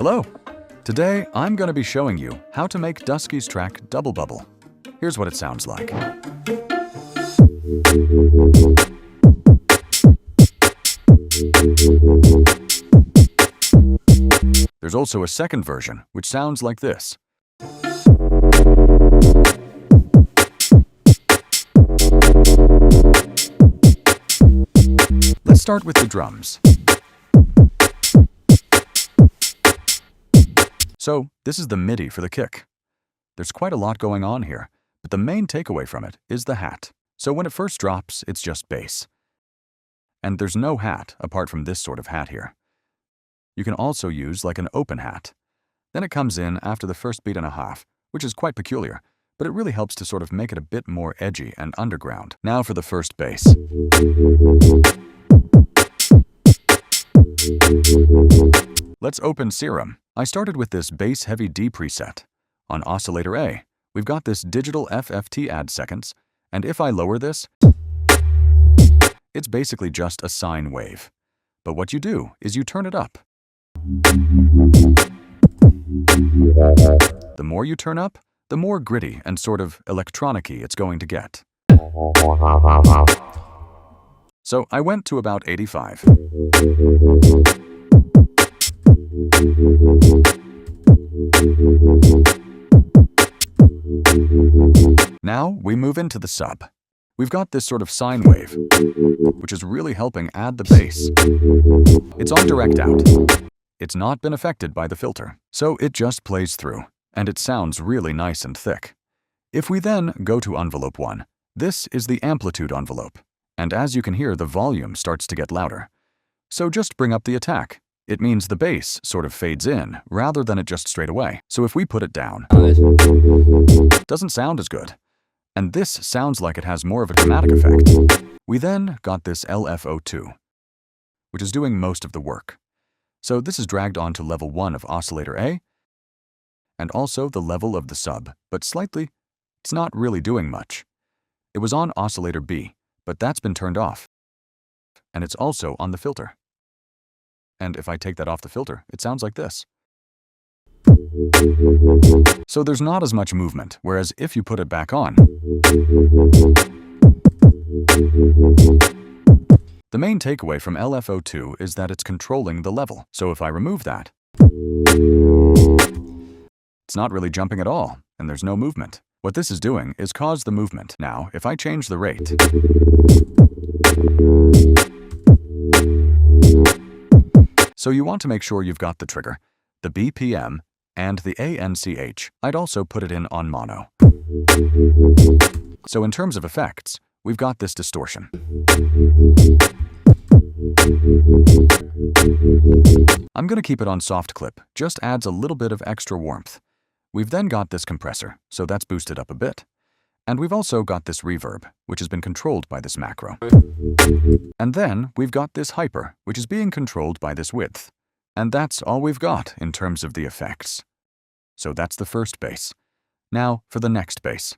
Hello! Today, I'm going to be showing you how to make Dusky's track Double Bubble. Here's what it sounds like. There's also a second version, which sounds like this. Let's start with the drums. So, this is the MIDI for the kick. There's quite a lot going on here, but the main takeaway from it is the hat. So when it first drops, it's just bass. And there's no hat apart from this sort of hat here. You can also use like an open hat. Then it comes in after the first beat and a half, which is quite peculiar, but it really helps to sort of make it a bit more edgy and underground. Now for the first bass. Let's open Serum. I started with this bass-heavy D preset. On oscillator A, we've got this digital FFT add seconds, and if I lower this, it's basically just a sine wave. But what you do is you turn it up. The more you turn up, the more gritty and sort of electronic-y it's going to get. So I went to about 85. Now we move into the sub. We've got this sort of sine wave, which is really helping add the bass. It's on direct out. It's not been affected by the filter, so it just plays through, and it sounds really nice and thick. If we then go to envelope 1, this is the amplitude envelope, and as you can hear, the volume starts to get louder. So just bring up the attack. It means the bass sort of fades in, rather than it just straight away. So if we put it down, it doesn't sound as good. And this sounds like it has more of a dramatic effect. We then got this LFO2, which is doing most of the work. So this is dragged onto level 1 of oscillator A, and also the level of the sub, but slightly, it's not really doing much. It was on oscillator B, but that's been turned off. And it's also on the filter. And if I take that off the filter, it sounds like this. So there's not as much movement, whereas if you put it back on, the main takeaway from LFO2 is that it's controlling the level. So if I remove that, it's not really jumping at all, and there's no movement. What this is doing is cause the movement. Now, if I change the rate, so you want to make sure you've got the trigger, the BPM, and the ANCH. I'd also put it in on mono. So in terms of effects, we've got this distortion. I'm going to keep it on soft clip, just adds a little bit of extra warmth. We've then got this compressor, so that's boosted up a bit. And we've also got this reverb, which has been controlled by this macro. And then we've got this hyper, which is being controlled by this width. And that's all we've got in terms of the effects. So that's the first bass. Now for the next bass.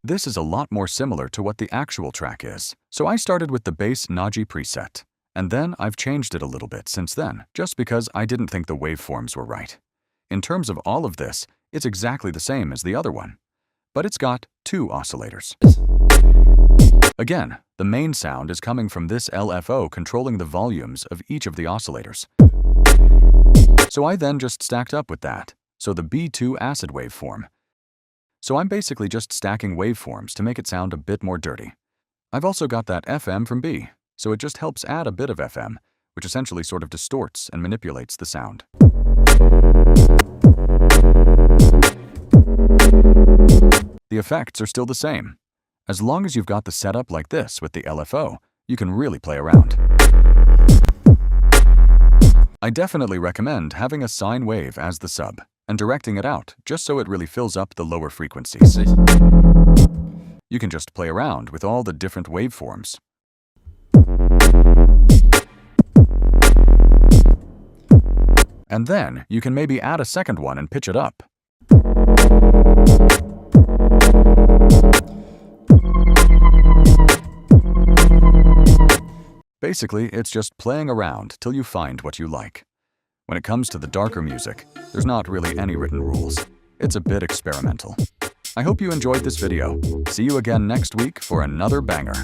This is a lot more similar to what the actual track is. So I started with the bass Naji preset, and then I've changed it a little bit since then, just because I didn't think the waveforms were right. In terms of all of this, it's exactly the same as the other one, but it's got 2 oscillators. Again, the main sound is coming from this LFO controlling the volumes of each of the oscillators. So I then just stacked up with that, so the B2 acid waveform. So I'm basically just stacking waveforms to make it sound a bit more dirty. I've also got that FM from B, so it just helps add a bit of FM, which essentially sort of distorts and manipulates the sound. The effects are still the same. As long as you've got the setup like this with the LFO, you can really play around. I definitely recommend having a sine wave as the sub and directing it out just so it really fills up the lower frequencies. You can just play around with all the different waveforms. And then you can maybe add a second one and pitch it up. Basically, it's just playing around till you find what you like. When it comes to the darker music, there's not really any written rules. It's a bit experimental. I hope you enjoyed this video. See you again next week for another banger.